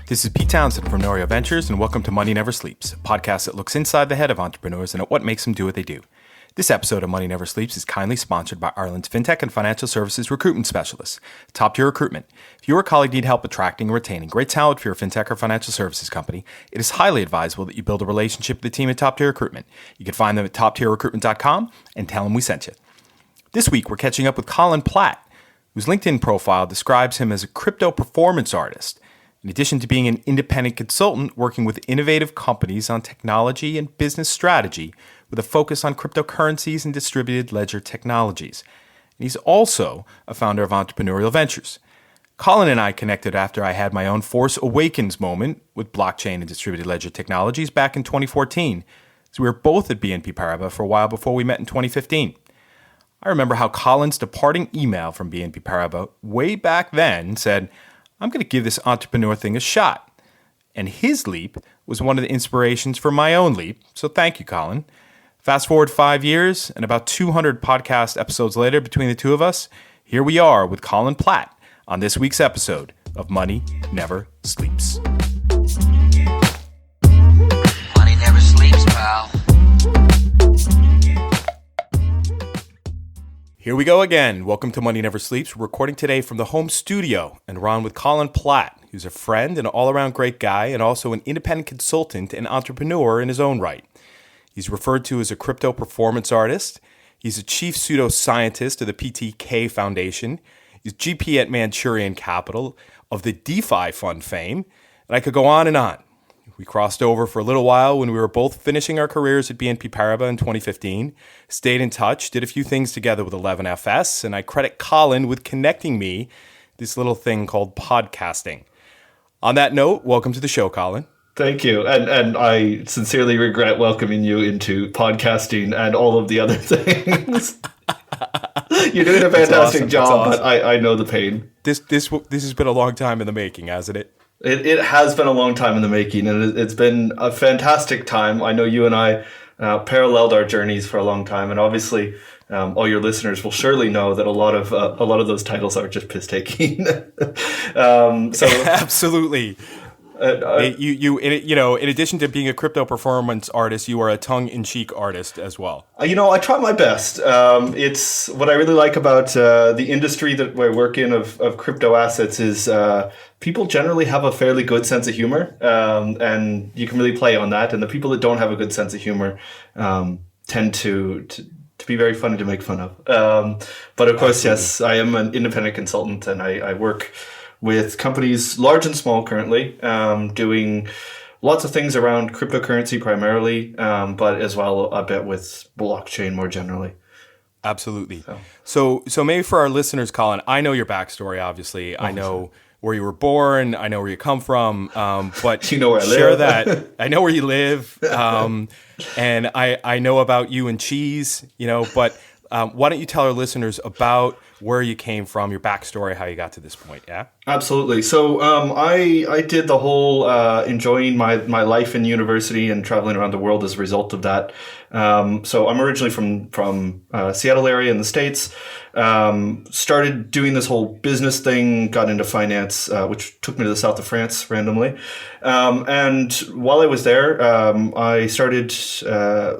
This is Pete Townsend from Entrepreneurial Ventures, and welcome to Money Never Sleeps, a podcast that looks inside the head of entrepreneurs and at what makes them do what they do. This episode of Money Never Sleeps is kindly sponsored by Ireland's fintech and financial services recruitment specialists, Top Tier Recruitment. If you or a colleague need help attracting and retaining great talent for your fintech or financial services company, it is highly advisable that you build a relationship with the team at Top Tier Recruitment. You can find them at toptierrecruitment.com and tell them we sent you. This week, we're catching up with Colin Platt, whose LinkedIn profile describes him as a crypto performance artist. In addition to being an independent consultant working with innovative companies on technology and business strategy with a focus on cryptocurrencies and distributed ledger technologies. And he's also a founder of Entrepreneurial Ventures. Colin and I connected after I had my own Force Awakens moment with blockchain and distributed ledger technologies back in 2014. So we were both at BNP Paribas for a while before we met in 2015. I remember how Colin's departing email from BNP Paribas way back then said, I'm going to give this entrepreneur thing a shot. And his leap was one of the inspirations for my own leap. So thank you, Colin. Fast forward 5 years and about 200 podcast episodes later between the two of us, here we are with Colin Platt on this week's episode of Money Never Sleeps. Money never sleeps, pal. Here we go again. Welcome to Money Never Sleeps. We're recording today from the home studio, and we're on with Colin Platt, who's a friend and an all-around great guy and also an independent consultant and entrepreneur in his own right. He's referred to as a crypto performance artist. He's a chief pseudoscientist of the PTK Foundation. He's GP at Manchurian Capital of the DeFi Fund fame. And I could go on and on. We crossed over for a little while when we were both finishing our careers at BNP Paribas in 2015, stayed in touch, did a few things together with 11FS, and I credit Colin with connecting me this little thing called podcasting. On that note, welcome to the show, Colin. Thank you. And I sincerely regret welcoming you into podcasting and all of the other things. You're doing a fantastic job, but I know the pain. This has been a long time in the making, hasn't it? It has been a long time in the making, and it's been a fantastic time. I know you and I paralleled our journeys for a long time, and obviously all your listeners will surely know that a lot of those titles are just piss taking. So absolutely. In addition to being a crypto performance artist, you are a tongue-in-cheek artist as well. I try my best. It's what I really like about the industry that I work in of crypto assets is people generally have a fairly good sense of humor, and you can really play on that. And the people that don't have a good sense of humor tend to be very funny to make fun of. But of course, Absolutely. Yes, I am an independent consultant, and I work with companies large and small currently, doing lots of things around cryptocurrency primarily, but as well a bit with blockchain more generally. Absolutely. So maybe for our listeners, Colin, I know your backstory, obviously. I know where you were born. I know where you come from. But you know where I live. Share that. I know where you live. And I know about you and cheese, but why don't you tell our listeners about where you came from, your backstory, how you got to this point, yeah? Absolutely. So I did the whole enjoying my life in university and traveling around the world as a result of that. So I'm originally from Seattle area in the States. Started doing this whole business thing, got into finance, which took me to the south of France randomly. And while I was there, I started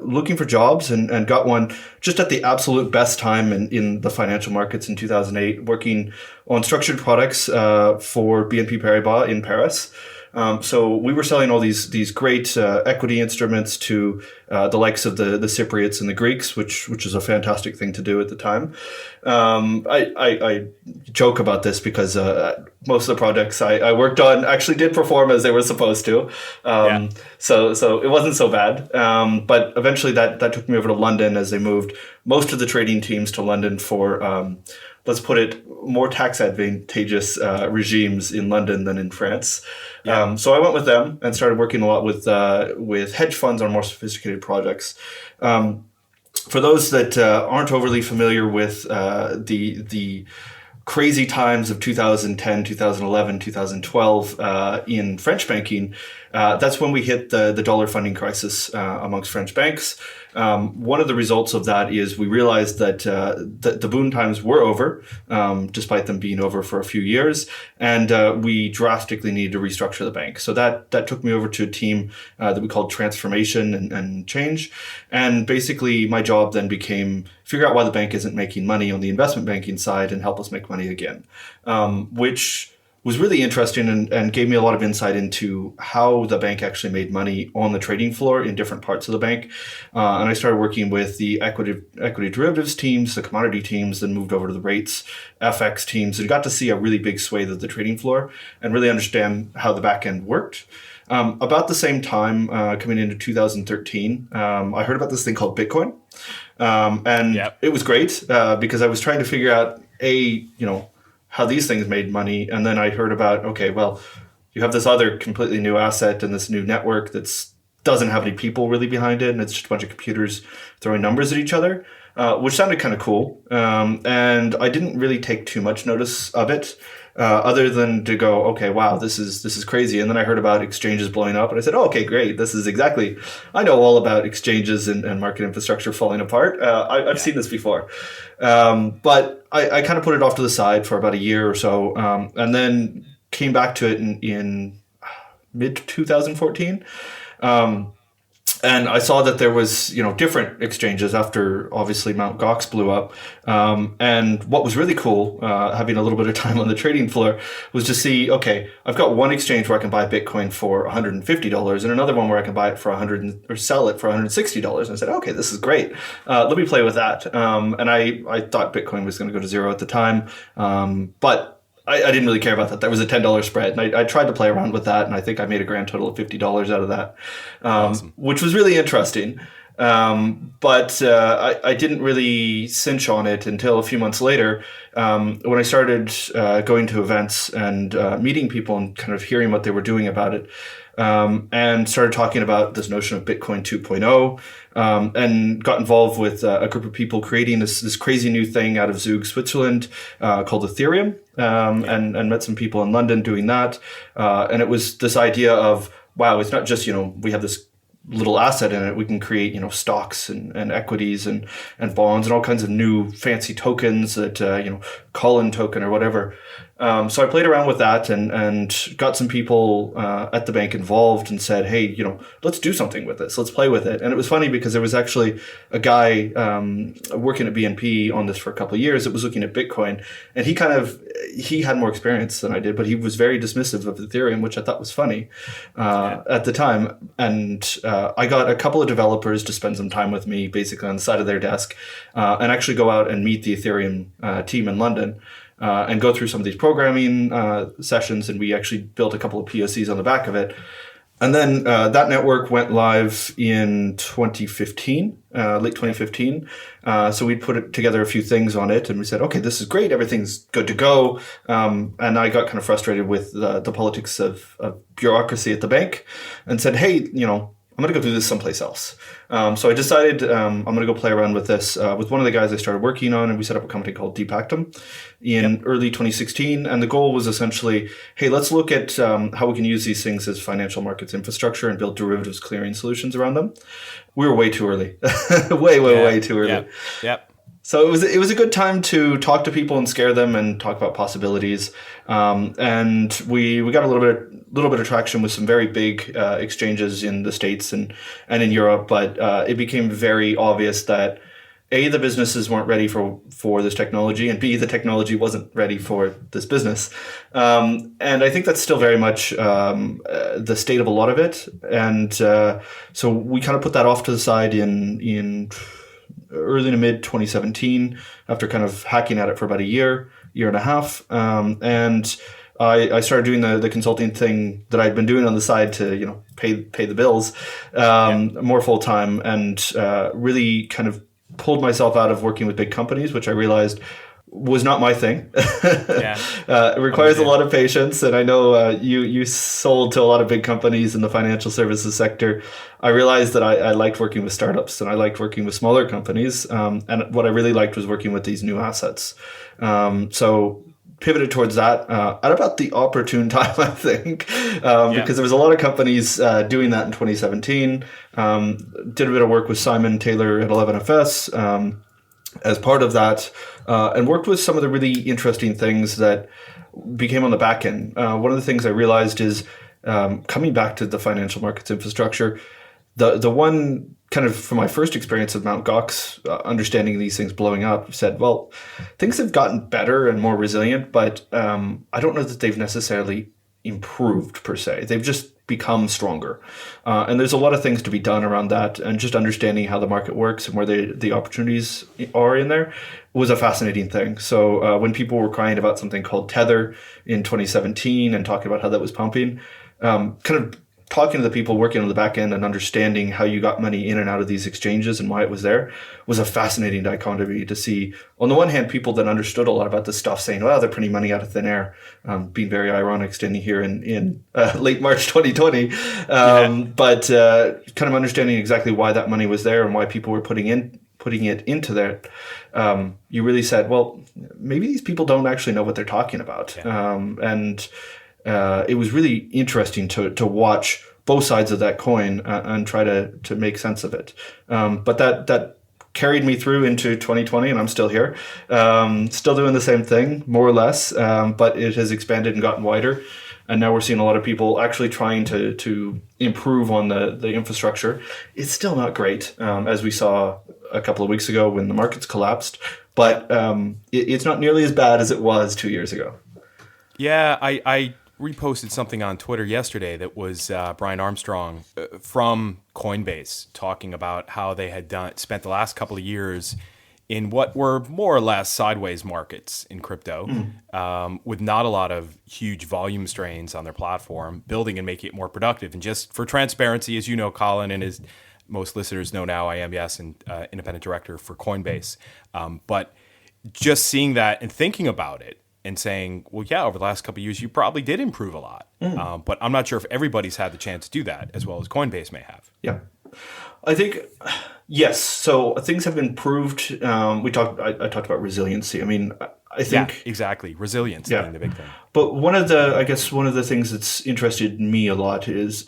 looking for jobs and got one just at the absolute best time in the financial markets in 2008, working on structured products for BNP Paribas in Paris. So we were selling all these great equity instruments to the likes of the Cypriots and the Greeks, which is a fantastic thing to do at the time. I joke about this because most of the projects I worked on actually did perform as they were supposed to. So it wasn't so bad. But eventually that took me over to London as they moved most of the trading teams to London for let's put it, more tax advantageous regimes in London than in France. Yeah. So I went with them and started working a lot with hedge funds on more sophisticated projects. For those that aren't overly familiar with the crazy times of 2010, 2011, 2012 in French banking, that's when we hit the dollar funding crisis amongst French banks. One of the results of that is we realized that the boom times were over, despite them being over for a few years, and we drastically needed to restructure the bank. So that took me over to a team that we called transformation and change. And basically my job then became figure out why the bank isn't making money on the investment banking side and help us make money again, which was really interesting and gave me a lot of insight into how the bank actually made money on the trading floor in different parts of the bank. And I started working with the equity derivatives teams, the commodity teams, then moved over to the rates, FX teams, and got to see a really big swathe of the trading floor and really understand how the back end worked. About the same time, coming into 2013, I heard about this thing called Bitcoin. And It was great because I was trying to figure out, how these things made money. And then I heard about, okay, well, you have this other completely new asset and this new network that doesn't have any people really behind it. And it's just a bunch of computers throwing numbers at each other, which sounded kind of cool. And I didn't really take too much notice of it, other than to go, okay, wow, this is crazy. And then I heard about exchanges blowing up and I said, oh, okay, great. This is exactly, I know all about exchanges and market infrastructure falling apart. I've seen this before. But I kind of put it off to the side for about a year or so, and then came back to it in mid 2014. And I saw that there was, different exchanges after obviously Mt. Gox blew up. And what was really cool, having a little bit of time on the trading floor, was to see, okay, I've got one exchange where I can buy Bitcoin for $150 and another one where I can buy it for or sell it for $160. And I said, okay, this is great. Let me play with that. And I thought Bitcoin was going to go to zero at the time. But I didn't really care about that. That was a $10 spread. And I tried to play around with that. And I think I made a grand total of $50 out of that, awesome. Which was really interesting. But I didn't really cinch on it until a few months later, when I started going to events and meeting people and kind of hearing what they were doing about it. And started talking about this notion of Bitcoin 2.0, and got involved with a group of people creating this crazy new thing out of Zug, Switzerland, called Ethereum, and met some people in London doing that. And it was this idea of, wow, it's not just, we have this little asset in it. We can create, stocks and equities and bonds and all kinds of new fancy tokens that, Colin token or whatever. So I played around with that and got some people at the bank involved and said, hey, let's do something with this. Let's play with it. And it was funny because there was actually a guy working at BNP on this for a couple of years that was looking at Bitcoin. And he had more experience than I did, but he was very dismissive of Ethereum, which I thought was funny at the time. And I got a couple of developers to spend some time with me basically on the side of their desk and actually go out and meet the Ethereum team in London. And go through some of these programming sessions, and we actually built a couple of POCs on the back of it. And then that network went live in 2015, late 2015. So we put together a few things on it, and we said, okay, this is great. Everything's good to go. And I got kind of frustrated with the politics of bureaucracy at the bank and said, hey, I'm going to go do this someplace else. So I decided I'm going to go play around with this with one of the guys I started working on, and we set up a company called Deepactum in early 2016. And the goal was essentially, hey, let's look at how we can use these things as financial markets infrastructure and build derivatives clearing solutions around them. We were way too early, way too early. Yep. So it was a good time to talk to people and scare them and talk about possibilities. And we got a little bit of traction with some very big exchanges in the States and in Europe, but it became very obvious that A, the businesses weren't ready for this technology, and B, the technology wasn't ready for this business. And I think that's still very much the state of a lot of it. And so we kind of put that off to the side in early to mid 2017 after kind of hacking at it for about a year and a half. And I started doing the consulting thing that I'd been doing on the side to, pay the bills more full time, and really kind of pulled myself out of working with big companies, which I realized was not my thing. It requires a lot of patience. And I know you sold to a lot of big companies in the financial services sector. I realized that I liked working with startups and I liked working with smaller companies. And what I really liked was working with these new assets. So pivoted towards that at about the opportune time, I think, because there was a lot of companies doing that in 2017. Did a bit of work with Simon Taylor at 11FS as part of that, and worked with some of the really interesting things that became on the back end. One of the things I realized is coming back to the financial markets infrastructure, the one kind of from my first experience of Mt. Gox, understanding these things blowing up, said, well, things have gotten better and more resilient, but I don't know that they've necessarily improved per se. They've just become stronger. And there's a lot of things to be done around that, and just understanding how the market works and where the opportunities are in there was a fascinating thing. So when people were crying about something called Tether in 2017 and talking about how that was pumping, kind of talking to the people working on the back end and understanding how you got money in and out of these exchanges and why it was there was a fascinating dichotomy to see. On the one hand, people that understood a lot about this stuff saying, well, they're printing money out of thin air, being very ironic standing here in late March 2020. But kind of understanding exactly why that money was there and why people were putting it into there. You really said, well, maybe these people don't actually know what they're talking about. It was really interesting to watch both sides of that coin and try to make sense of it. But that carried me through into 2020, and I'm still here, still doing the same thing, more or less, but it has expanded and gotten wider. And now we're seeing a lot of people actually trying to improve on the infrastructure. It's still not great, as we saw a couple of weeks ago when the markets collapsed, but it's not nearly as bad as it was 2 years ago. Yeah, I reposted something on Twitter yesterday that was Brian Armstrong from Coinbase talking about how they had spent the last couple of years in what were more or less sideways markets in crypto, with not a lot of huge volume strains on their platform, building and making it more productive. And just for transparency, as you know, Colin, and as most listeners know now, I am, yes, an independent director for Coinbase. But just seeing that and thinking about it, and saying, well, yeah, over the last couple of years, you probably did improve a lot. But I'm not sure if everybody's had the chance to do that as well as Coinbase may have. Yeah. I think, yes. So things have improved. I talked about resiliency. I mean, I think... Yeah, exactly. Resilience being the big thing. But one of the things that's interested me a lot is...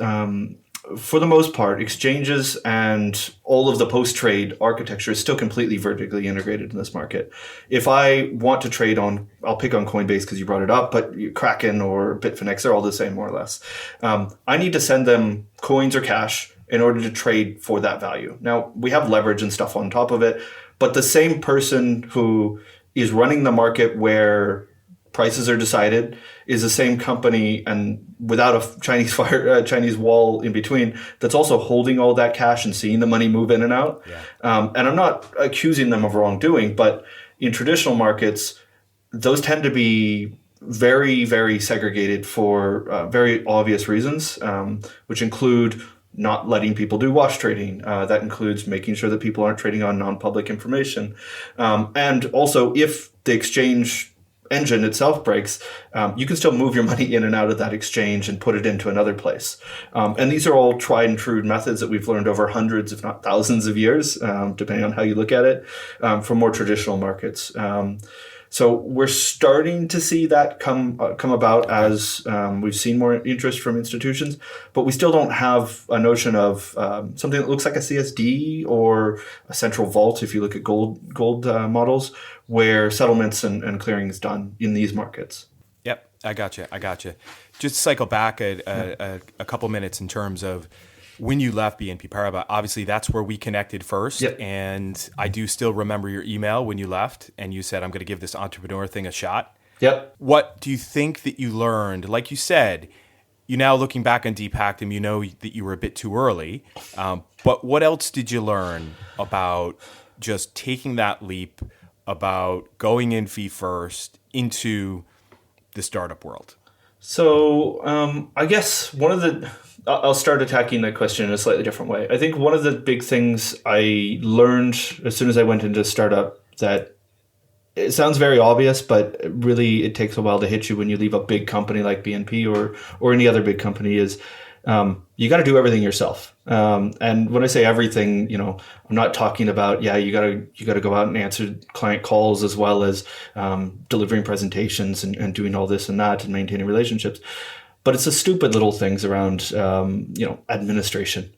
for the most part, exchanges and all of the post-trade architecture is still completely vertically integrated in this market. If I want to trade I'll pick on Coinbase because you brought it up, but Kraken or Bitfinex, they're all the same more or less. I need to send them coins or cash in order to trade for that value. Now, we have leverage and stuff on top of it, but the same person who is running the market where prices are decided is the same company, and without a Chinese wall in between, that's also holding all that cash and seeing the money move in and out. And I'm not accusing them of wrongdoing, but in traditional markets, those tend to be very, very segregated for very obvious reasons, which include not letting people do wash trading. That includes making sure that people aren't trading on non-public information. And also, if the exchange engine itself breaks, you can still move your money in and out of that exchange and put it into another place. And these are all tried and true methods that we've learned over hundreds, if not thousands of years, depending on how you look at it, from more traditional markets. So we're starting to see that come about as we've seen more interest from institutions, but we still don't have a notion of something that looks like a CSD or a central vault, if you look at gold models, where settlements and clearing is done in these markets. Yep, I gotcha. Just cycle back a couple minutes in terms of when you left BNP Paribas. Obviously, that's where we connected first. Yep. And I do still remember your email when you left and you said, I'm going to give this entrepreneur thing a shot. Yep. What do you think that you learned? Like you said, you now looking back on Deepactum, you know that you were a bit too early. But what else did you learn about just taking that leap, about going in fee first into the startup world? So I guess I'll start attacking the question in a slightly different way. I think one of the big things I learned as soon as I went into startup, that it sounds very obvious, but really it takes a while to hit you when you leave a big company like BNP or any other big company, is you got to do everything yourself. And when I say everything, I'm not talking about, you got to go out and answer client calls as well as delivering presentations and doing all this and that and maintaining relationships. But it's the stupid little things around, administration.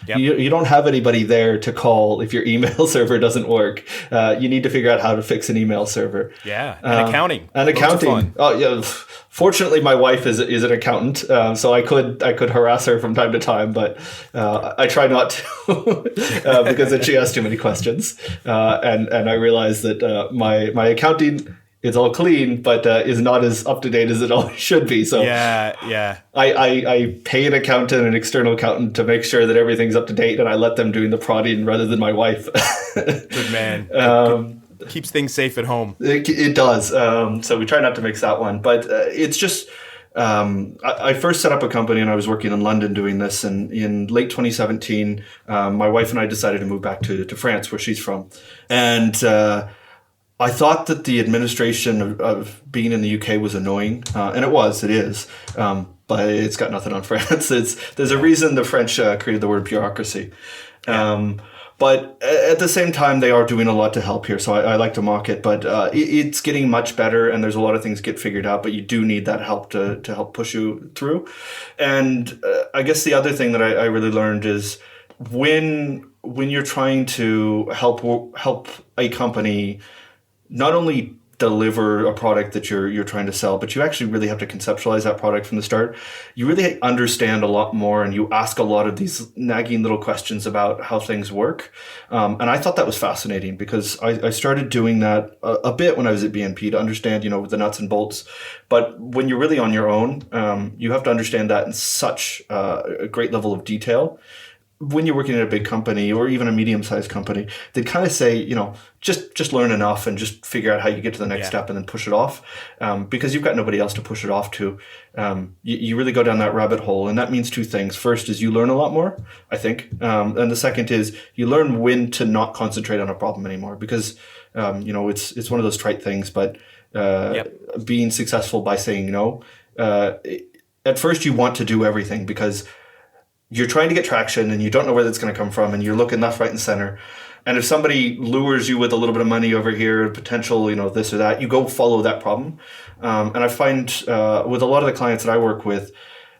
You don't have anybody there to call if your email server doesn't work. You need to figure out how to fix an email server. Yeah, and accounting. And accounting. Oh, yeah. Fortunately, my wife is an accountant, so I could harass her from time to time, but I try not to because then she asks too many questions. And I realize that my accounting, it's all clean, but is not as up to date as it always should be. So I pay an accountant, an external accountant, to make sure that everything's up to date, and I let them doing the prodding rather than my wife. Good man. Keeps things safe at home. It does. So we try not to mix that one, but it's just. I first set up a company and I was working in London doing this, and in late 2017, my wife and I decided to move back to France, where she's from, and. I thought that the administration of being in the UK was annoying, and it is, but it's got nothing on France. There's a reason the French created the word bureaucracy. But at the same time, they are doing a lot to help here, so I like to mock it, but it's getting much better, and there's a lot of things get figured out, but you do need that help to help push you through. And I guess the other thing that I really learned is when you're trying to help a company not only deliver a product that you're trying to sell, but you actually really have to conceptualize that product from the start. You really understand a lot more, and you ask a lot of these nagging little questions about how things work. And I thought that was fascinating because I started doing that a bit when I was at BNP to understand, the nuts and bolts. But when you're really on your own, you have to understand that in such a great level of detail. When you're working at a big company or even a medium-sized company, they kind of say, just learn enough and just figure out how you get to the next step and then push it off, because you've got nobody else to push it off to. You really go down that rabbit hole, and that means two things. First is you learn a lot more, I think, and the second is you learn when to not concentrate on a problem anymore, because it's one of those trite things, but being successful by saying no. At first, you want to do everything because you're trying to get traction and you don't know where that's going to come from, and you're looking left, right, and center. And if somebody lures you with a little bit of money over here, potential, this or that, you go follow that problem. And I find with a lot of the clients that I work with,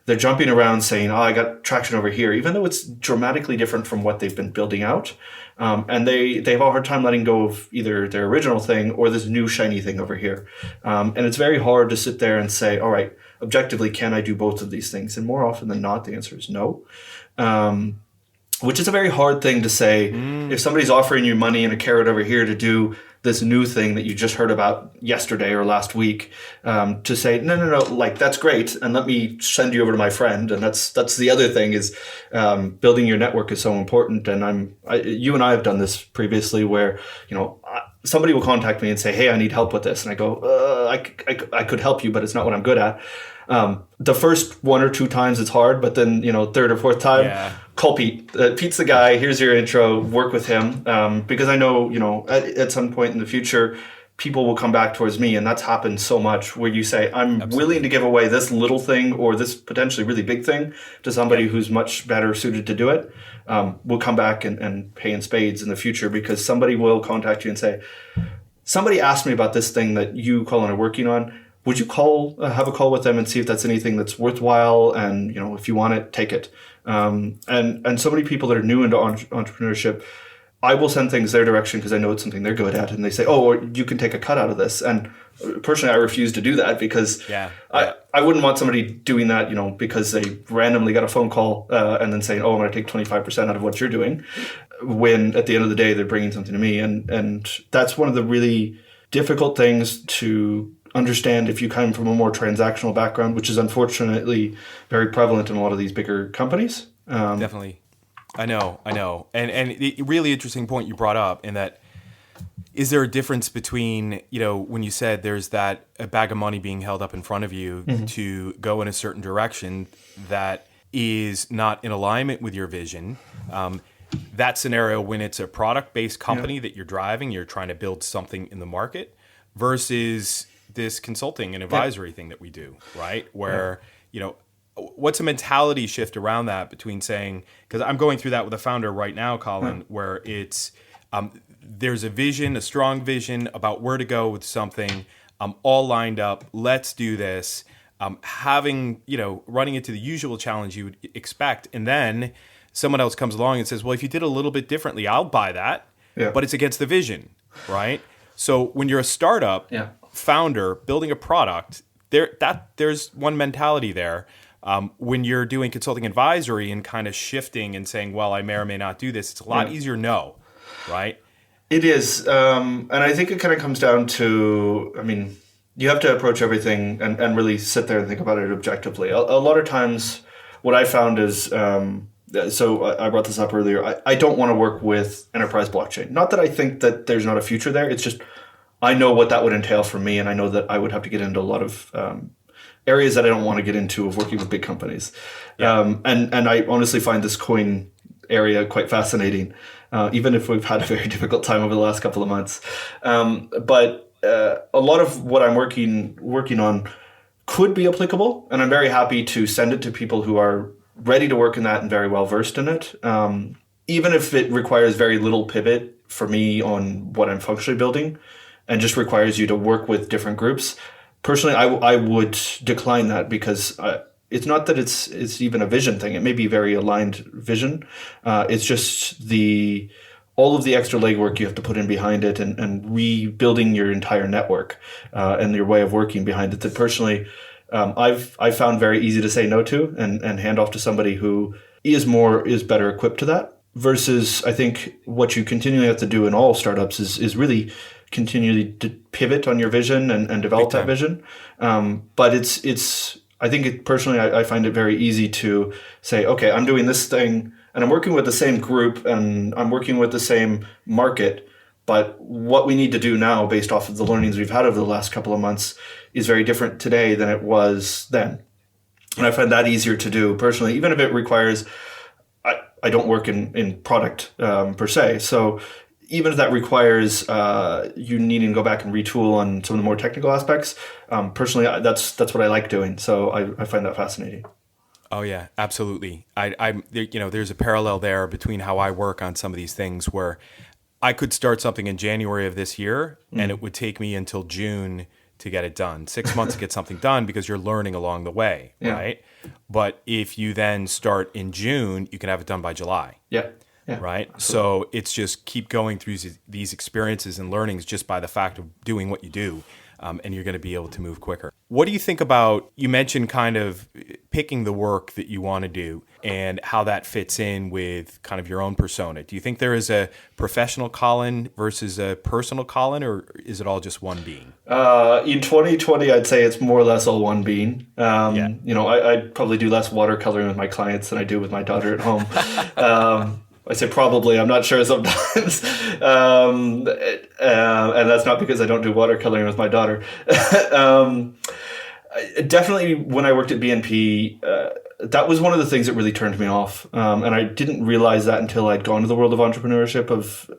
they're jumping around saying, I got traction over here, even though it's dramatically different from what they've been building out. And they have a hard time letting go of either their original thing or this new shiny thing over here. And it's very hard to sit there and say, all right, objectively, can I do both of these things? And more often than not, the answer is no. Which is a very hard thing to say. If somebody's offering you money and a carrot over here to do this new thing that you just heard about yesterday or last week, to say, no, like, that's great, and let me send you over to my friend. And that's the other thing is building your network is so important. And you and I have done this previously where, somebody will contact me and say, hey, I need help with this. And I go, I could help you, but it's not what I'm good at. The first one or two times it's hard, but then, third or fourth time, call Pete. Pete's the guy. Here's your intro. Work with him. Because I know, at some point in the future, people will come back towards me. And that's happened so much where you say, I'm willing to give away this little thing or this potentially really big thing to somebody who's much better suited to do it. We'll come back and pay in spades in the future, because somebody will contact you and say, somebody asked me about this thing that you, Colin, are working on. Would you have a call with them and see if that's anything that's worthwhile? And, if you want it, take it. And so many people that are new into entrepreneurship, I will send things their direction because I know it's something they're good at. And they say, or you can take a cut out of this. And personally, I refuse to do that because I wouldn't want somebody doing that, because they randomly got a phone call and then saying, I'm going to take 25% out of what you're doing, when at the end of the day, they're bringing something to me. And that's one of the really difficult things to understand if you come from a more transactional background, which is unfortunately very prevalent in a lot of these bigger companies. Definitely. I know. And the really interesting point you brought up in that, is there a difference between, when you said there's a bag of money being held up in front of you to go in a certain direction that is not in alignment with your vision, that scenario when it's a product-based company that you're driving, you're trying to build something in the market, versus this consulting and advisory thing that we do, right? Where, what's a mentality shift around that between saying, because I'm going through that with a founder right now, Colin, where it's there's a vision, a strong vision about where to go with something, all lined up. Let's do this. Having, running into the usual challenge you would expect. And then someone else comes along and says, well, if you did a little bit differently, I'll buy that. Yeah. But it's against the vision, right? So when you're a startup founder building a product, there's one mentality there. When you're doing consulting advisory and kind of shifting and saying, well, I may or may not do this, it's a lot easier no, right? It is. And I think it kind of comes down to, you have to approach everything and really sit there and think about it objectively. A lot of times what I found is, so I brought this up earlier, I don't want to work with enterprise blockchain. Not that I think that there's not a future there. It's just I know what that would entail for me, and I know that I would have to get into a lot of areas that I don't want to get into of working with big companies. Yeah. And I honestly find this coin area quite fascinating, even if we've had a very difficult time over the last couple of months. But a lot of what I'm working on could be applicable, and I'm very happy to send it to people who are ready to work in that and very well versed in it. Even if it requires very little pivot for me on what I'm functionally building and just requires you to work with different groups. Personally, I would decline that because it's not that it's even a vision thing. It may be very aligned vision. It's just all of the extra legwork you have to put in behind it and rebuilding your entire network and your way of working behind it that personally I've found very easy to say no to and hand off to somebody who is better equipped to that. Versus I think what you continually have to do in all startups is really continually to pivot on your vision and develop that vision. But I think personally I find it very easy to say, okay, I'm doing this thing and I'm working with the same group and I'm working with the same market, but what we need to do now based off of the learnings we've had over the last couple of months is very different today than it was then. And I find that easier to do personally, even if it requires, I don't work in product per se. So even if that requires you needing to go back and retool on some of the more technical aspects, personally, that's what I like doing. So I find that fascinating. Oh yeah, absolutely. There's a parallel there between how I work on some of these things where I could start something in January of this year and it would take me until June to get it done. 6 months to get something done because you're learning along the way, right? But if you then start in June, you can have it done by July. Yeah. Right? Absolutely. So it's just keep going through these experiences and learnings just by the fact of doing what you do. And you're going to be able to move quicker. What do you think about, you mentioned kind of picking the work that you want to do and how that fits in with kind of your own persona. Do you think there is a professional Colin versus a personal Colin, or is it all just one being? In 2020, I'd say it's more or less all one being. I'd probably do less watercoloring with my clients than I do with my daughter at home. I say probably, I'm not sure sometimes. And that's not because I don't do watercoloring with my daughter. Definitely when I worked at BNP, that was one of the things that really turned me off. And I didn't realize that until I'd gone to the world of entrepreneurship, of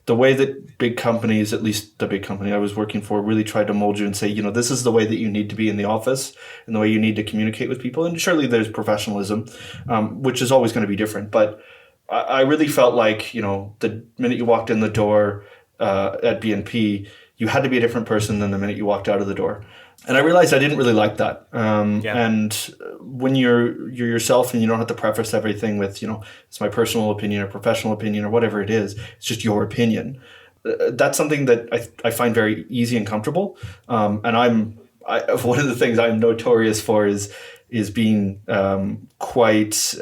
the way that big companies, at least the big company I was working for, really tried to mold you and say, this is the way that you need to be in the office and the way you need to communicate with people. And surely there's professionalism, which is always going to be different. But I really felt like, the minute you walked in the door at BNP, you had to be a different person than the minute you walked out of the door. And I realized I didn't really like that. And when you're yourself and you don't have to preface everything with, it's my personal opinion or professional opinion or whatever it is, it's just your opinion. That's something that I find very easy and comfortable. And one of the things I'm notorious for is being quite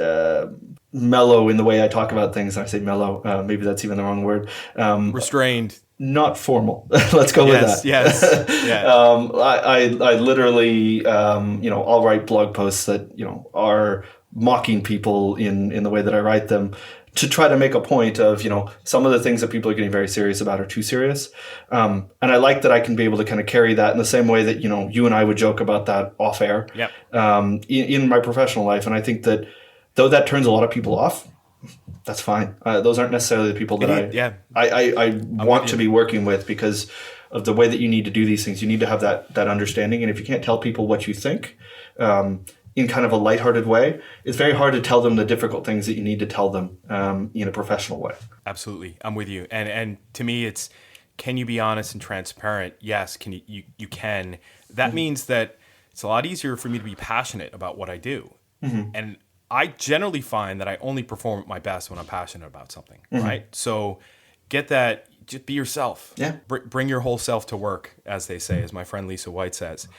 mellow in the way I talk about things. And I say mellow, maybe that's even the wrong word. Restrained. Not formal. Let's go with that. Yes. Yeah. I literally, I'll write blog posts that, are mocking people in the way that I write them to try to make a point of, some of the things that people are getting very serious about are too serious. And I like that I can be able to kind of carry that in the same way that, you and I would joke about that off air in my professional life. And I think that though that turns a lot of people off, that's fine. Those aren't necessarily the people that I want to be working with because of the way that you need to do these things. You need to have that understanding. And if you can't tell people what you think, in kind of a lighthearted way, it's very hard to tell them the difficult things that you need to tell them in a professional way. Absolutely. I'm with you. And to me, it's, can you be honest and transparent? Yes. Can you can. That means that it's a lot easier for me to be passionate about what I do. And I generally find that I only perform at my best when I'm passionate about something, right? So get that, just be yourself. Yeah. Bring your whole self to work, as they say, as my friend Lisa White says.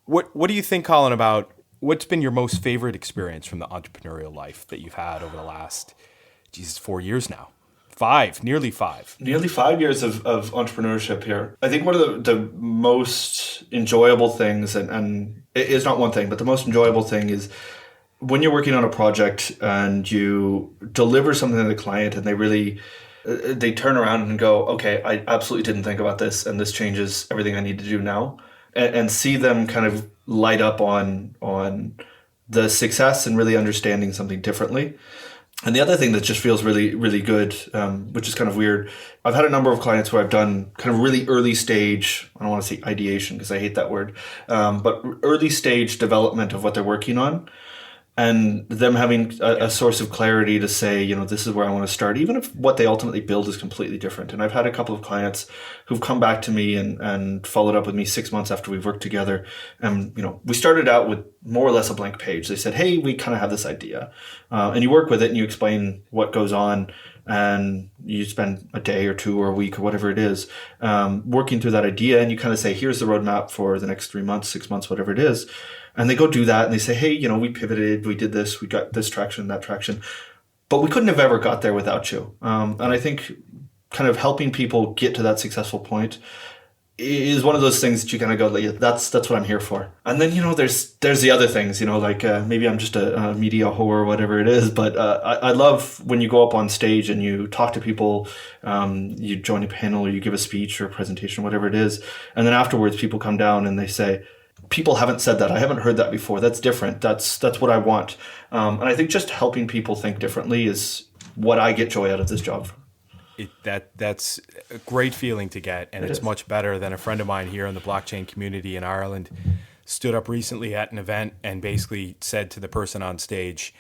What do you think, Colin, about what's been your most favorite experience from the entrepreneurial life that you've had over the last, 4 years now? Nearly five. Nearly 5 years of entrepreneurship here. I think one of the most enjoyable things, and it is not one thing, but the most enjoyable thing is when you're working on a project and you deliver something to the client and they turn around and go, okay, I absolutely didn't think about this, and this changes everything I need to do now. And see them kind of light up on the success and really understanding something differently. And the other thing that just feels really, really good, which is kind of weird, I've had a number of clients where I've done kind of really early stage, I don't want to say ideation because I hate that word, but early stage development of what they're working on. And them having a source of clarity to say, this is where I want to start, even if what they ultimately build is completely different. And I've had a couple of clients who've come back to me and followed up with me 6 months after we've worked together. And, we started out with more or less a blank page. They said, hey, we kind of have this idea. And you work with it and you explain what goes on. And you spend a day or two or a week or whatever it is working through that idea. And you kind of say, here's the roadmap for the next 3 months, 6 months, whatever it is. And they go do that and they say, hey, we pivoted, we did this, we got this traction, that traction. But we couldn't have ever got there without you. And I think kind of helping people get to that successful point is one of those things that you kind of go, that's what I'm here for. And then, there's the other things, maybe I'm just a media whore or whatever it is. But I love when you go up on stage and you talk to people, you join a panel or you give a speech or a presentation, whatever it is. And then afterwards people come down and they say, people haven't said that. I haven't heard that before. That's different. That's what I want. And I think just helping people think differently is what I get joy out of this job. That's a great feeling to get, and it's much better than a friend of mine here in the blockchain community in Ireland stood up recently at an event and basically said to the person on stage,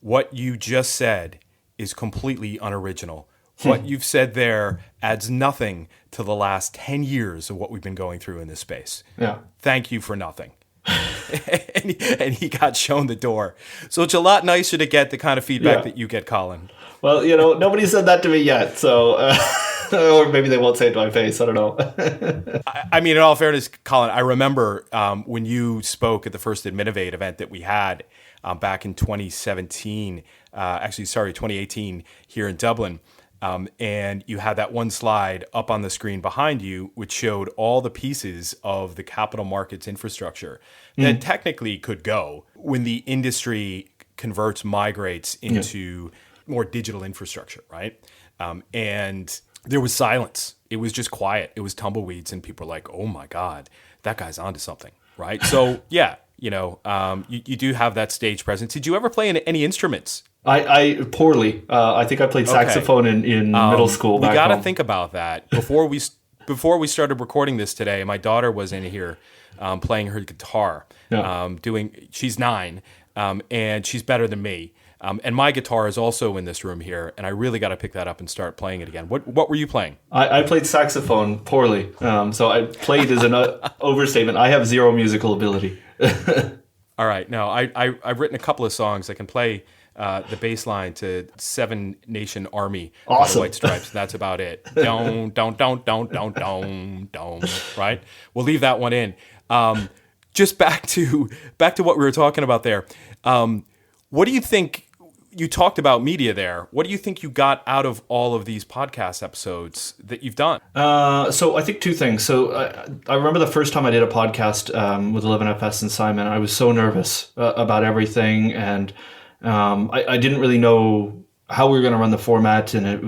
what you just said is completely unoriginal. What you've said there adds nothing to the last 10 years of what we've been going through in this space. Yeah. Thank you for nothing. and he got shown the door. So it's a lot nicer to get the kind of feedback that you get, Colin. Well, nobody said that to me yet. So, or maybe they won't say it to my face. I don't know. I mean, in all fairness, Colin, I remember when you spoke at the first Adminovate event that we had back in 2018 here in Dublin. And you had that one slide up on the screen behind you, which showed all the pieces of the capital markets infrastructure that technically could go when the industry migrates into more digital infrastructure, right? And there was silence. It was just quiet. It was tumbleweeds, and people were like, "Oh my God, that guy's onto something," right? So yeah, you do have that stage presence. Did you ever play any instruments? I poorly. I think I played saxophone in middle school. We got to think about that before we started recording this today. My daughter was in here playing her guitar. Yeah. She's 9, and she's better than me. And my guitar is also in this room here, and I really got to pick that up and start playing it again. What were you playing? I played saxophone poorly, so I played as an overstatement. I have zero musical ability. All right, no, I've written a couple of songs. I can play the bass line to Seven Nation Army by the White Stripes. That's about it. Don't, right? We'll leave that one in. Just back to what we were talking about there. What do you think? You talked about media there. What do you think you got out of all of these podcast episodes that you've done? So I think two things. So I remember the first time I did a podcast with 11FS and Simon, I was so nervous about everything, and I didn't really know how we were going to run the format, and it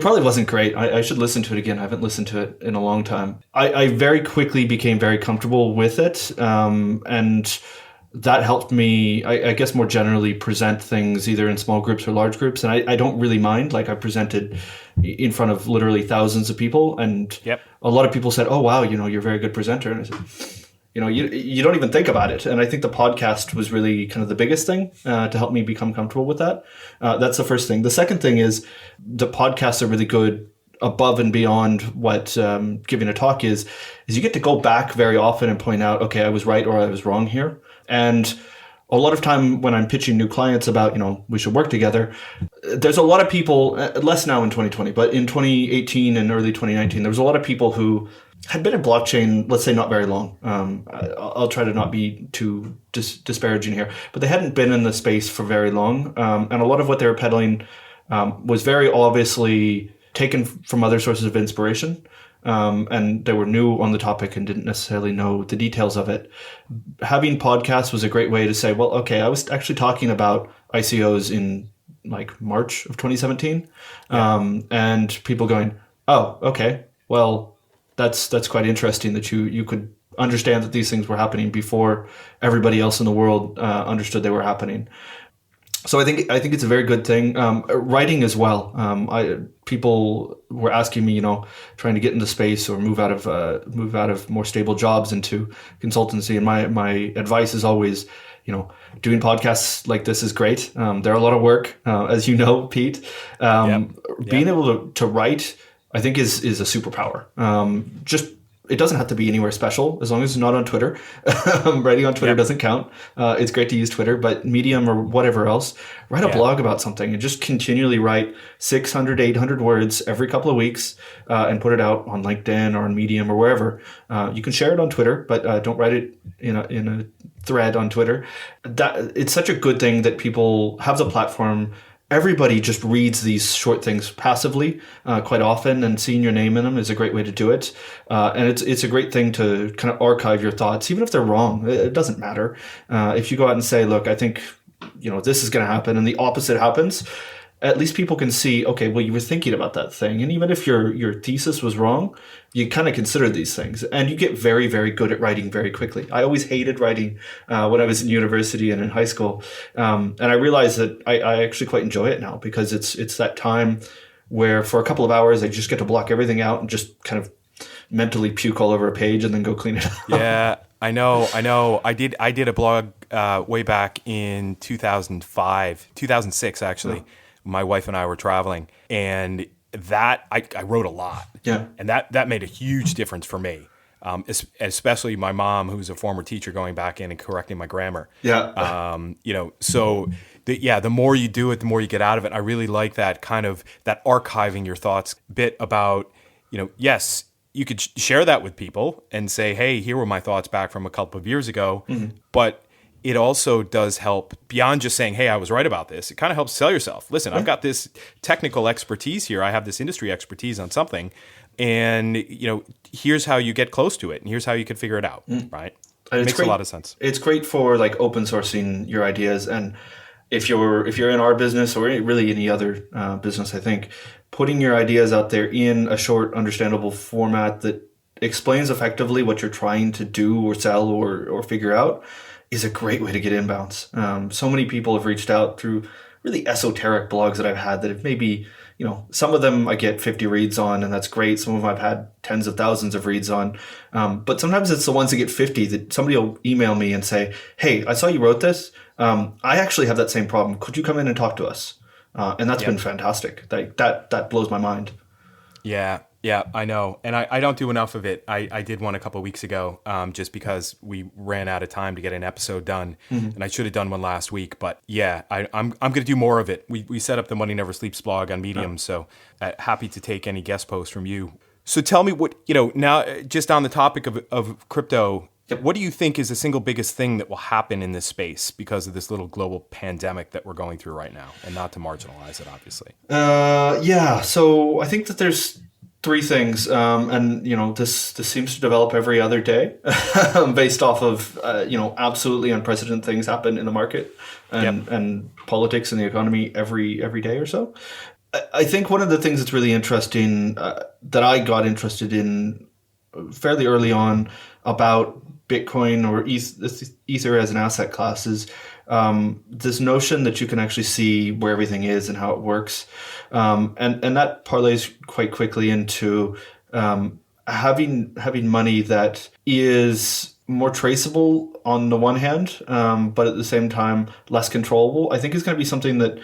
probably wasn't great. I should listen to it again. I haven't listened to it in a long time. I very quickly became very comfortable with it, and that helped me, I guess, more generally present things either in small groups or large groups. And I don't really mind. Like, I presented in front of literally thousands of people, and a lot of people said, "Oh, wow, you're a very good presenter." And I said, you don't even think about it. And I think the podcast was really kind of the biggest thing to help me become comfortable with that. That's the first thing. The second thing is the podcasts are really good above and beyond what giving a talk is you get to go back very often and point out, okay, I was right or I was wrong here. And a lot of time when I'm pitching new clients about, we should work together, there's a lot of people, less now in 2020, but in 2018 and early 2019, there was a lot of people who had been in blockchain, let's say not very long. I'll try to not be too disparaging here, but they hadn't been in the space for very long. And a lot of what they were peddling was very obviously taken from other sources of inspiration. And they were new on the topic and didn't necessarily know the details of it. Having podcasts was a great way to say, well, okay, I was actually talking about ICOs in like March of 2017. And people going, oh, okay, well, that's quite interesting that you could understand that these things were happening before everybody else in the world understood they were happening. So I think it's a very good thing. Writing as well. People were asking me, trying to get into space or move out of more stable jobs into consultancy, and my advice is always, doing podcasts like this is great. They're a lot of work, as you know, Pete. Being able to write, I think, is a superpower. It doesn't have to be anywhere special as long as it's not on Twitter. Writing on Twitter doesn't count. It's great to use Twitter, but Medium or whatever else, write a blog about something and just continually write 600, 800 words every couple of weeks and put it out on LinkedIn or on Medium or wherever. You can share it on Twitter, but don't write it in a thread on Twitter. It's such a good thing that people have the platform. Everybody just reads these short things passively quite often, and seeing your name in them is a great way to do it. And it's a great thing to kind of archive your thoughts, even if they're wrong. It doesn't matter. If you go out and say, look, I think, this is going to happen, and the opposite happens, at least people can see, okay, well, you were thinking about that thing. And even if your thesis was wrong, you kind of consider these things, and you get very, very good at writing very quickly. I always hated writing when I was in university and in high school. And I realized that I actually quite enjoy it now, because it's that time where for a couple of hours, I just get to block everything out and just kind of mentally puke all over a page and then go clean it up. Yeah, I know. I did a blog way back in 2006, actually. Oh. My wife and I were traveling, and that I wrote a lot. Yeah. And that made a huge difference for me. Especially my mom, who's a former teacher, going back in and correcting my grammar. Yeah. So the more you do it, the more you get out of it. I really like that kind of that archiving your thoughts bit about, yes, you could share that with people and say, hey, here were my thoughts back from a couple of years ago. Mm-hmm. But it also does help beyond just saying, hey, I was right about this. It kind of helps sell yourself. Listen, I've got this technical expertise here. I have this industry expertise on something. And, here's how you get close to it. And here's how you can figure it out, right? It makes a lot of sense. It's great for like open sourcing your ideas. And if you're in our business or really any other business, I think putting your ideas out there in a short, understandable format that explains effectively what you're trying to do or sell or figure out is a great way to get inbounds. So many people have reached out through really esoteric blogs that I've had that have maybe, some of them I get 50 reads on, and that's great. Some of them I've had tens of thousands of reads on. But sometimes it's the ones that get 50 that somebody will email me and say, hey, I saw you wrote this. I actually have that same problem. Could you come in and talk to us? And that's been fantastic. That blows my mind. Yeah, I know. And I don't do enough of it. I did one a couple of weeks ago just because we ran out of time to get an episode done. Mm-hmm. And I should have done one last week. But yeah, I'm going to do more of it. We set up the Money Never Sleeps blog on Medium. So happy to take any guest posts from you. So tell me what, now just on the topic of crypto, what do you think is the single biggest thing that will happen in this space because of this little global pandemic that we're going through right now? And not to marginalize it, obviously. So I think that there's three things, and this seems to develop every other day, based off of absolutely unprecedented things happen in the market and politics and the economy every day or so. I think one of the things that's really interesting that I got interested in fairly early on about Bitcoin or Ether as an asset class is this notion that you can actually see where everything is and how it works. And that parlays quite quickly into having money that is more traceable on the one hand, but at the same time less controllable, I think is going to be something that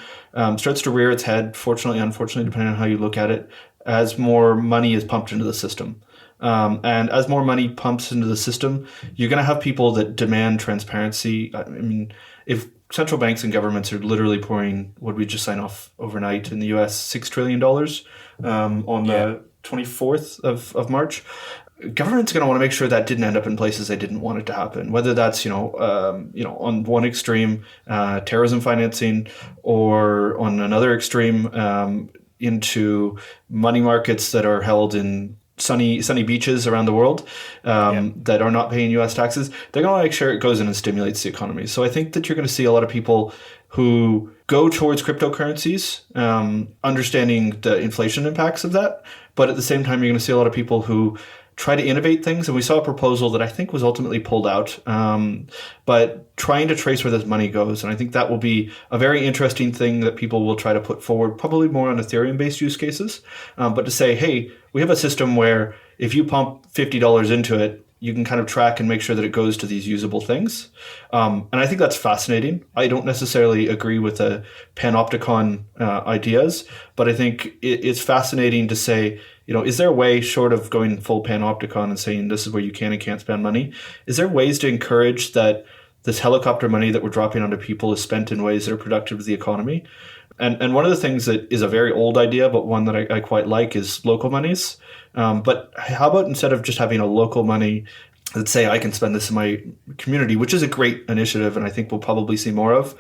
starts to rear its head, fortunately, unfortunately, depending on how you look at it, as more money is pumped into the system. And as more money pumps into the system, you're going to have people that demand transparency. I mean, if central banks and governments are literally pouring, what we just sign off overnight in the US, $6 trillion on the 24th of March, government's going to want to make sure that didn't end up in places they didn't want it to happen. Whether that's on one extreme, terrorism financing, or on another extreme, into money markets that are held in sunny beaches around the world that are not paying U.S. taxes. They're going to make sure it goes in and stimulates the economy. So I think that you're going to see a lot of people who go towards cryptocurrencies, understanding the inflation impacts of that. But at the same time, you're going to see a lot of people who try to innovate things. And we saw a proposal that I think was ultimately pulled out, but trying to trace where this money goes. And I think that will be a very interesting thing that people will try to put forward, probably more on Ethereum-based use cases. But to say, hey, we have a system where if you pump $50 into it, you can kind of track and make sure that it goes to these usable things. And I think that's fascinating. I don't necessarily agree with the panopticon ideas, but I think it's fascinating to say, is there a way, short of going full panopticon and saying this is where you can and can't spend money, is there ways to encourage that this helicopter money that we're dropping onto people is spent in ways that are productive to the economy? And one of the things that is a very old idea, but one that I quite like, is local monies. But how about instead of just having a local money that say I can spend this in my community, which is a great initiative and I think we'll probably see more of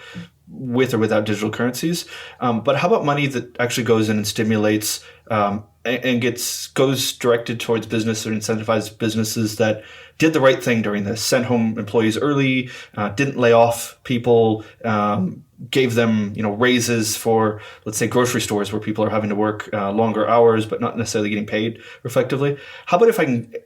with or without digital currencies. But how about money that actually goes in and stimulates and goes directed towards business or incentivized businesses that did the right thing during this, sent home employees early, didn't lay off people, gave them raises for, let's say, grocery stores where people are having to work longer hours but not necessarily getting paid reflectively. How about if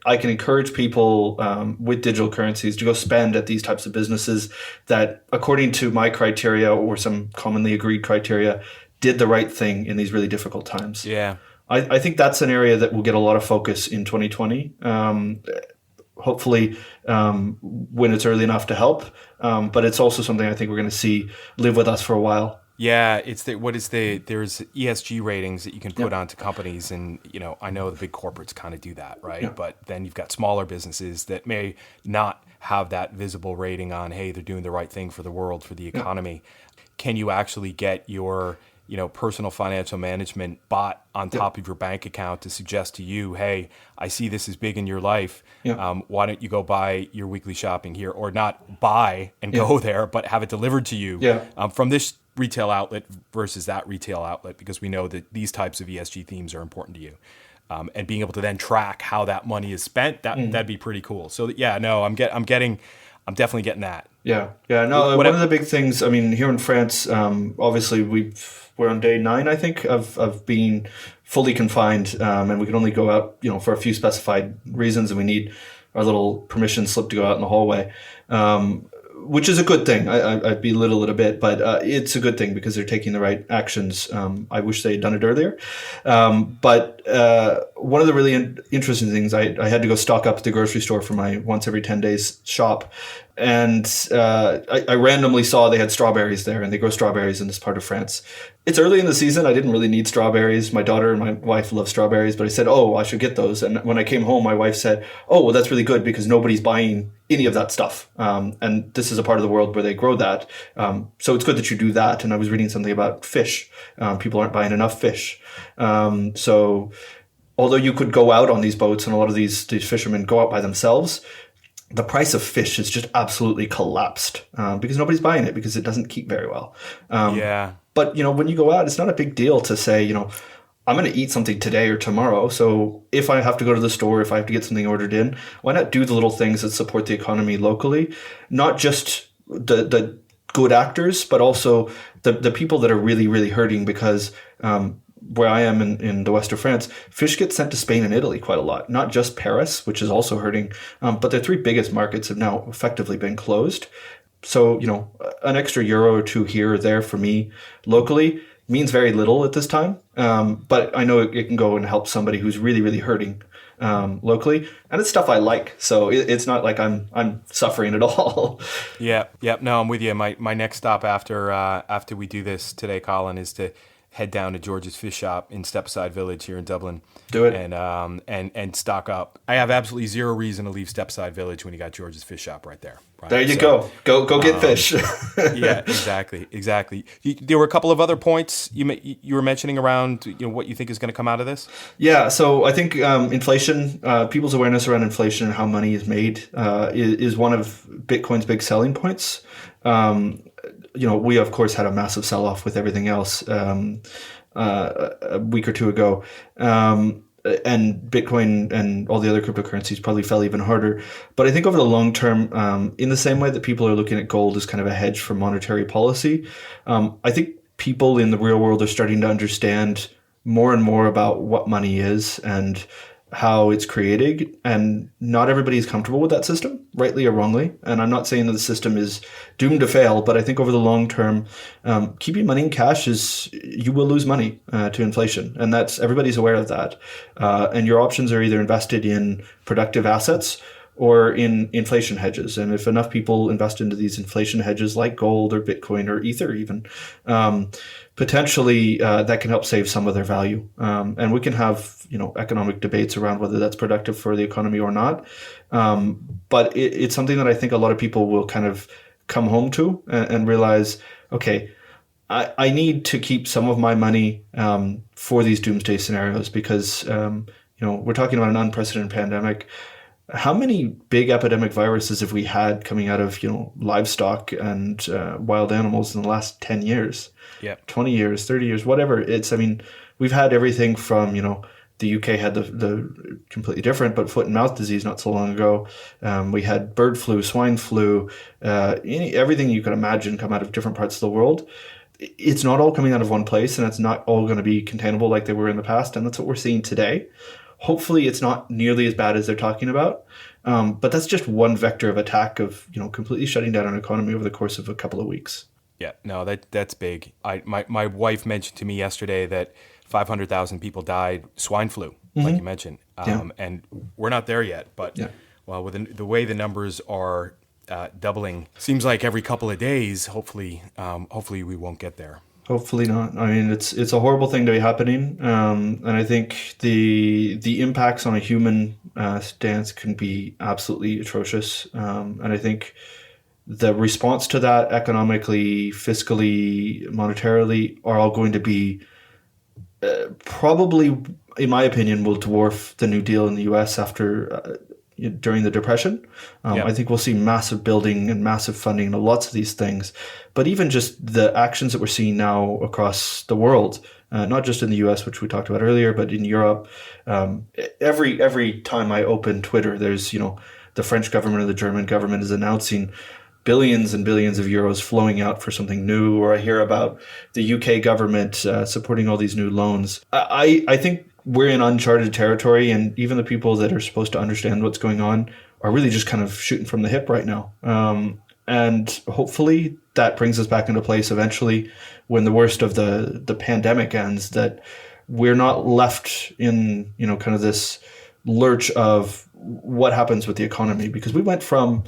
I can encourage people with digital currencies to go spend at these types of businesses that, according to my criteria or some commonly agreed criteria, did the right thing in these really difficult times? Yeah. I think that's an area that will get a lot of focus in 2020. Hopefully when it's early enough to help. But it's also something I think we're going to see live with us for a while. Yeah, there's ESG ratings that you can put onto companies, and I know the big corporates kind of do that, right? Yeah. But then you've got smaller businesses that may not have that visible rating on, hey, they're doing the right thing for the world, for the economy. Yeah. Can you actually get your personal financial management bot on top of your bank account to suggest to you, hey, I see this is big in your life. Yeah. Why don't you go buy your weekly shopping here, or not buy and go there, but have it delivered to you from this retail outlet versus that retail outlet, because we know that these types of ESG themes are important to you. And being able to then track how that money is spent, that'd be pretty cool. So I'm definitely getting that. Yeah. No, one of the big things, I mean, here in France, obviously we're on day 9, I think, of being fully confined, and we can only go out, for a few specified reasons, and we need our little permission slip to go out in the hallway, which is a good thing. I belittle it a bit, but it's a good thing because they're taking the right actions. I wish they had done it earlier. But one of the really interesting things, I had to go stock up at the grocery store for my once every 10 days shop. And I randomly saw they had strawberries there, and they grow strawberries in this part of France. It's early in the season. I didn't really need strawberries. My daughter and my wife love strawberries, but I said, I should get those. And when I came home, my wife said, well, that's really good because nobody's buying any of that stuff. And this is a part of the world where they grow that. So it's good that you do that. And I was reading something about fish. People aren't buying enough fish. So although you could go out on these boats, and a lot of these fishermen go out by themselves, the price of fish has just absolutely collapsed because nobody's buying it because it doesn't keep very well. But, when you go out, it's not a big deal to say, I'm going to eat something today or tomorrow. So if I have to go to the store, if I have to get something ordered in, why not do the little things that support the economy locally? Not just the good actors, but also the people that are really, really hurting because where I am in the west of France, fish get sent to Spain and Italy quite a lot. Not just Paris, which is also hurting, but their 3 biggest markets have now effectively been closed. So, an extra euro or 2 here or there for me locally means very little at this time. But I know it can go and help somebody who's really, really hurting. locally, and it's stuff I like. So it's not like I'm suffering at all. Yeah. No, I'm with you. My next stop after we do this today, Colin, is to head down to George's Fish Shop in Stepside Village here in Dublin. Do it. And stock up. I have absolutely zero reason to leave Stepside Village when you got George's Fish Shop right there. Right? There you go. Go get fish. Yeah, exactly. There were a couple of other points you were mentioning around what you think is going to come out of this. Yeah, so I think inflation, people's awareness around inflation and how money is made is one of Bitcoin's big selling points. We of course had a massive sell-off with everything else a week or two ago. And Bitcoin and all the other cryptocurrencies probably fell even harder. But I think over the long term, in the same way that people are looking at gold as kind of a hedge for monetary policy, I think people in the real world are starting to understand more and more about what money is and how it's created. And not everybody is comfortable with that system, rightly or wrongly. And I'm not saying that the system is doomed to fail, but I think over the long term, keeping money in cash you will lose money to inflation. And everybody's aware of that. And your options are either invested in productive assets or in inflation hedges. And if enough people invest into these inflation hedges like gold or Bitcoin or Ether even, potentially that can help save some of their value. And we can have economic debates around whether that's productive for the economy or not. But it's something that I think a lot of people will kind of come home to and realize, okay, I need to keep some of my money for these doomsday scenarios because, we're talking about an unprecedented pandemic. How many big epidemic viruses have we had coming out of, livestock and wild animals in the last 10 years, 20 years, 30 years, whatever. We've had everything from, the UK had the completely different, but foot and mouth disease not so long ago. We had bird flu, swine flu, everything you could imagine come out of different parts of the world. It's not all coming out of one place, and it's not all going to be containable like they were in the past. And that's what we're seeing today. Hopefully it's not nearly as bad as they're talking about. But that's just one vector of attack of, completely shutting down an economy over the course of a couple of weeks. Yeah, no, that's big. My wife mentioned to me yesterday that 500,000 people died swine flu, like you mentioned. And we're not there yet. But, well, with the way the numbers are doubling, seems like every couple of days, hopefully we won't get there. Hopefully not. It's a horrible thing to be happening, and I think the impacts on a human stance can be absolutely atrocious. And I think the response to that, economically, fiscally, monetarily, are all going to be probably, in my opinion, will dwarf the New Deal in the U.S. after. During the Depression. I think we'll see massive building and massive funding to lots of these things. But even just the actions that we're seeing now across the world, not just in the US, which we talked about earlier, but in Europe, every time I open Twitter, there's, the French government or the German government is announcing billions and billions of euros flowing out for something new, or I hear about the UK government supporting all these new loans. I think we're in uncharted territory, and even the people that are supposed to understand what's going on are really just kind of shooting from the hip right now. And hopefully that brings us back into place eventually when the worst of the pandemic ends, that we're not left in, kind of this lurch of what happens with the economy. Because we went from,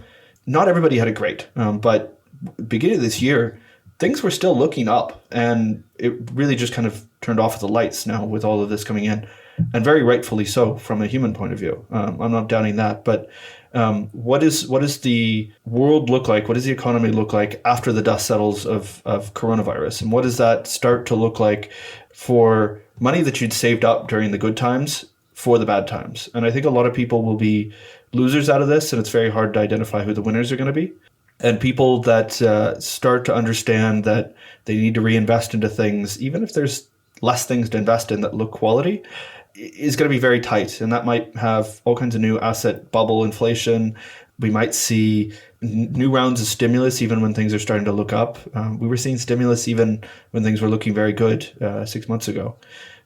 not everybody had it great, but beginning of this year, things were still looking up, and it really just kind of turned off the lights now with all of this coming in, and very rightfully so from a human point of view. I'm not doubting that, but what does the world look like? What does the economy look like after the dust settles of coronavirus? And what does that start to look like for money that you'd saved up during the good times for the bad times? And I think a lot of people will be losers out of this, and it's very hard to identify who the winners are going to be. And people that start to understand that they need to reinvest into things, even if there's less things to invest in that look quality, is going to be very tight. And that might have all kinds of new asset bubble inflation. We might see new rounds of stimulus even when things are starting to look up. We were seeing stimulus even when things were looking very good 6 months ago.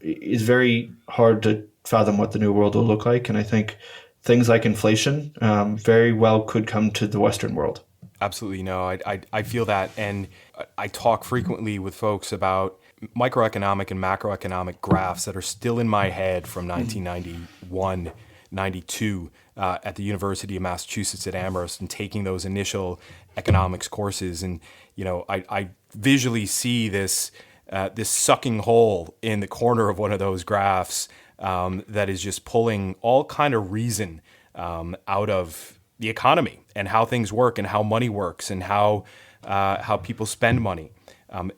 It's very hard to fathom what the new world will look like. And I think things like inflation very well could come to the Western world. Absolutely. No, I feel that. And I talk frequently with folks about microeconomic and macroeconomic graphs that are still in my head from 1991 92 at the University of Massachusetts at Amherst and taking those initial economics courses. And, I visually see this sucking hole in the corner of one of those graphs that is just pulling all kind of reason out of the economy and how things work and how money works and how people spend money.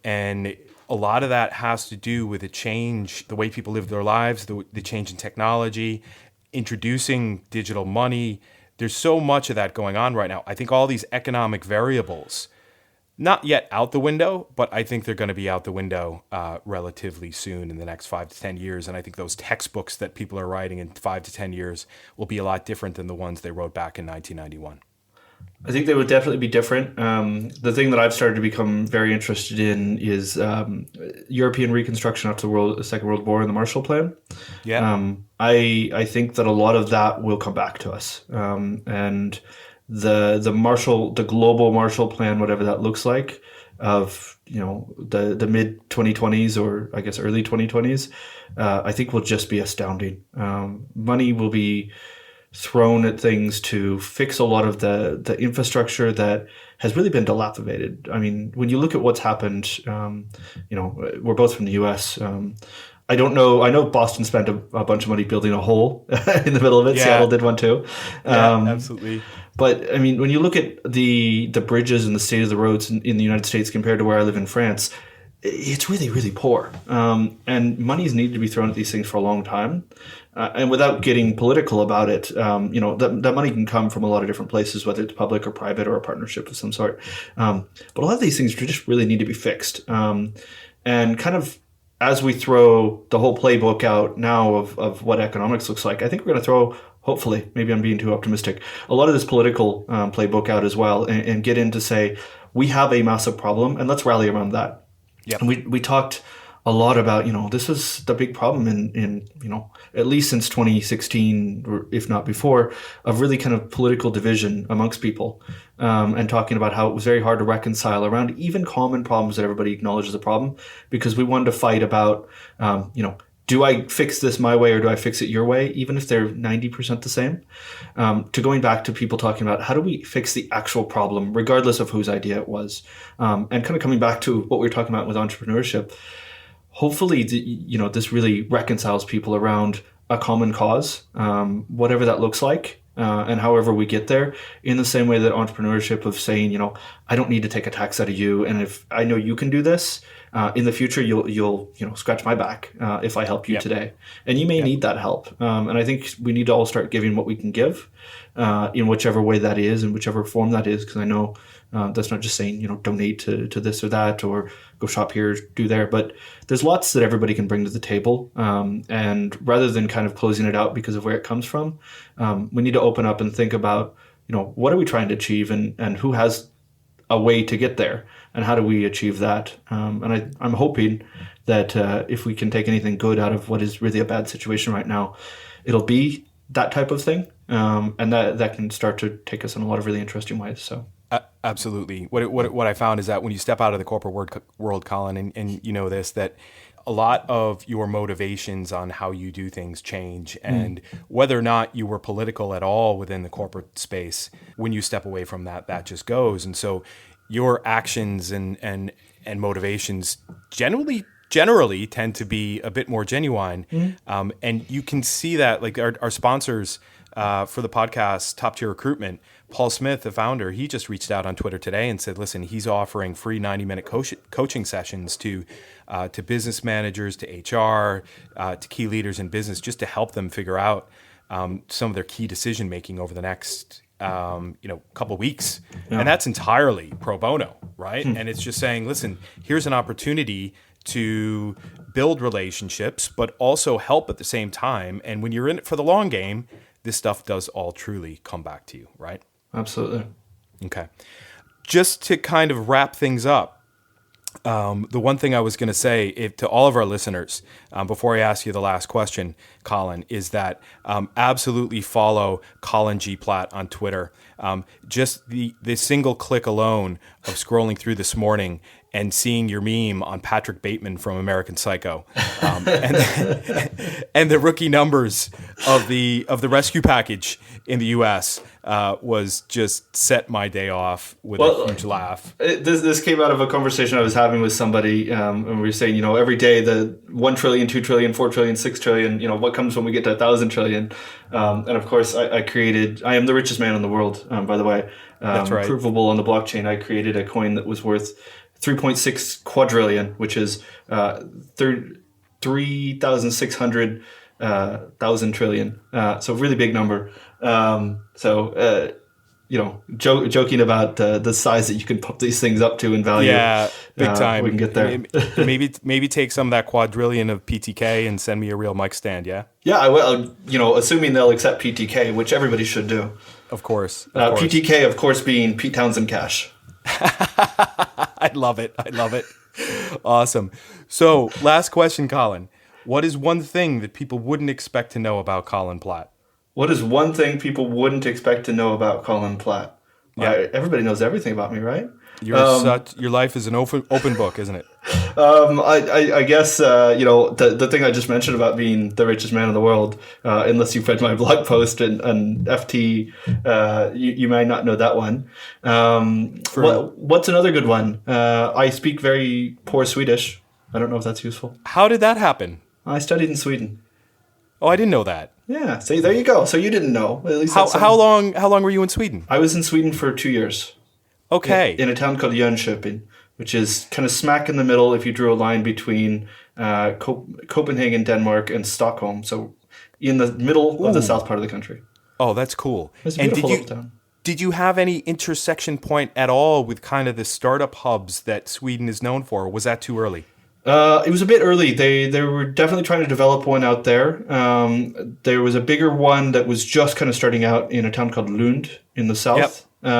And a lot of that has to do with the way people live their lives, the change in technology, introducing digital money. There's so much of that going on right now. I think all these economic variables, not yet out the window, but I think they're going to be out the window relatively soon in the next 5 to 10 years. And I think those textbooks that people are writing in 5 to 10 years will be a lot different than the ones they wrote back in 1991. I think they would definitely be different. The thing that I've started to become very interested in is European reconstruction after the Second World War and the Marshall Plan. Yeah. I think that a lot of that will come back to us. And the global Marshall Plan, whatever that looks like, of the mid 2020s or I guess early 2020s, I think will just be astounding. Money will be thrown at things to fix a lot of the infrastructure that has really been dilapidated. I mean, when you look at what's happened, we're both from the U.S. I don't know. I know Boston spent a bunch of money building a hole in the middle of it. Yeah. Seattle did one too. Absolutely. But I mean, when you look at the bridges and the state of the roads in the United States compared to where I live in France, it's really, really poor. And money's needed to be thrown at these things for a long time. And without getting political about it, that money can come from a lot of different places, whether it's public or private or a partnership of some sort. But a lot of these things just really need to be fixed. And kind of as we throw the whole playbook out now of what economics looks like, I think we're going to throw, hopefully, maybe I'm being too optimistic, a lot of this political playbook out as well and get in to say, we have a massive problem and let's rally around that. Yep. And we talked a lot about, this is the big problem in at least since 2016, or if not before, of really kind of political division amongst people, and talking about how it was very hard to reconcile around even common problems that everybody acknowledges a problem, because we wanted to fight about, do I fix this my way or do I fix it your way, even if they're 90% the same? To going back to people talking about how do we fix the actual problem, regardless of whose idea it was, and kind of coming back to what we were talking about with entrepreneurship. Hopefully, this really reconciles people around a common cause, whatever that looks like, and however we get there. In the same way that entrepreneurship of saying, I don't need to take a tax out of you, and if I know you can do this, in the future you'll scratch my back if I help you today, and you may need that help. And I think we need to all start giving what we can give, in whichever way that is, in whichever form that is, because I know that's not just saying donate to this or that or go shop here, do there, but there's lots that everybody can bring to the table. And rather than kind of closing it out because of where it comes from, we need to open up and think about what are we trying to achieve and who has a way to get there and how do we achieve that. And I'm hoping that if we can take anything good out of what is really a bad situation right now, it'll be that type of thing, and that can start to take us in a lot of really interesting ways. So. Absolutely. What I found is that when you step out of the corporate world, Colin, and you know this, that a lot of your motivations on how you do things change, and whether or not you were political at all within the corporate space, when you step away from that just goes. And so your actions and motivations generally tend to be a bit more genuine. And you can see that, like our sponsors for the podcast, Top Tier Recruitment, Paul Smith, the founder, he just reached out on Twitter today and said, listen, he's offering free 90-minute coaching sessions to business managers, to HR, to key leaders in business, just to help them figure out some of their key decision-making over the next couple of weeks. Yeah. And that's entirely pro bono, right? And it's just saying, listen, here's an opportunity to build relationships, but also help at the same time. And when you're in it for the long game, this stuff does all truly come back to you, right? Absolutely. Okay. Just to kind of wrap things up, the one thing I was going to say to all of our listeners, before I ask you the last question, Colin, is that absolutely follow Colin G. Platt on Twitter. Just the single click alone of scrolling through this morning and seeing your meme on Patrick Bateman from American Psycho, and the rookie numbers of the rescue package in the U.S. Was just set my day off with a huge laugh. This came out of a conversation I was having with somebody, and we were saying, every day the 1 trillion, 2 trillion, 4 trillion, 6 trillion, what comes when we get to 1,000 trillion? And of course, I am the richest man in the world, by the way. That's right. Provable on the blockchain. I created a coin that was worth 3.6 quadrillion, which is 3,600 thousand trillion. So really big number. Joking about the size that you can pump these things up to in value. Yeah, big time. We can get there. maybe take some of that quadrillion of PTK and send me a real mic stand. Yeah. Yeah, I will. Assuming they'll accept PTK, which everybody should do. Of course. PTK, of course, being Pete Townsend cash. I love it. Awesome. So, last question, Colin. What is one thing that people wouldn't expect to know about Colin Platt? What is one thing people wouldn't expect to know about Colin Platt? Yeah. Everybody knows everything about me, right? Your life is an open book, isn't it? I guess the thing I just mentioned about being the richest man in the world, unless you've read my blog post and FT, you might not know that one. What's another good one? I speak very poor Swedish. I don't know if that's useful. How did that happen? I studied in Sweden. Oh, I didn't know that. Yeah, see, there you go. So you didn't know. At least how long were you in Sweden? I was in Sweden for 2 years. Okay. In a town called Jönköping, which is kind of smack in the middle if you drew a line between Copenhagen, Denmark, and Stockholm. So in the middle of the south part of the country. Oh, that's cool. It's a beautiful little town. Did you have any intersection point at all with kind of the startup hubs that Sweden is known for? Or was that too early? It was a bit early. They were definitely trying to develop one out there. There was a bigger one that was just kind of starting out in a town called Lund in the south. Yep.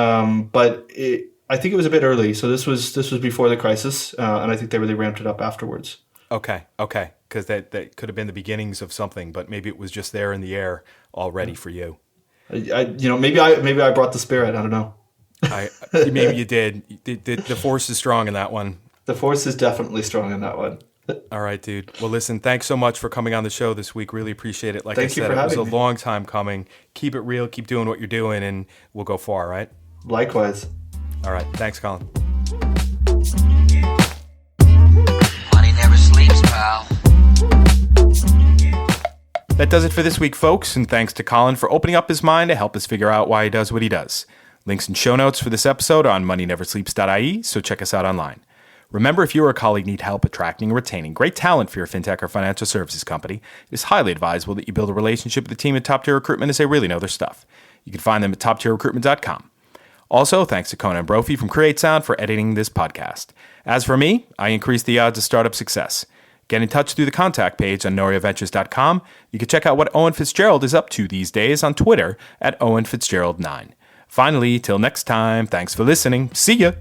I think it was a bit early. So this was before the crisis, and I think they really ramped it up afterwards. Okay, because that could have been the beginnings of something, but maybe it was just there in the air already for you. Maybe I brought the spirit. I don't know. Maybe you did. The force is strong in that one. The force is definitely strong in that one. All right, dude. Well, listen, thanks so much for coming on the show this week. Really appreciate it. Like Thank I said, you for it was having a me. long time coming. Keep it real. Keep doing what you're doing, and we'll go far, right? Likewise. All right. Thanks, Colin. Money never sleeps, pal. That does it for this week, folks, and thanks to Colin for opening up his mind to help us figure out why he does what he does. Links and show notes for this episode are on moneyneversleeps.ie, so check us out online. Remember, if you or a colleague need help attracting and retaining great talent for your fintech or financial services company, it is highly advisable that you build a relationship with the team at Top Tier Recruitment as they really know their stuff. You can find them at toptierrecruitment.com. Also, thanks to Conan Brophy from Create Sound for editing this podcast. As for me, I increase the odds of startup success. Get in touch through the contact page on noriaventures.com. You can check out what Owen Fitzgerald is up to these days on Twitter at OwenFitzgerald9. Finally, till next time, thanks for listening. See ya!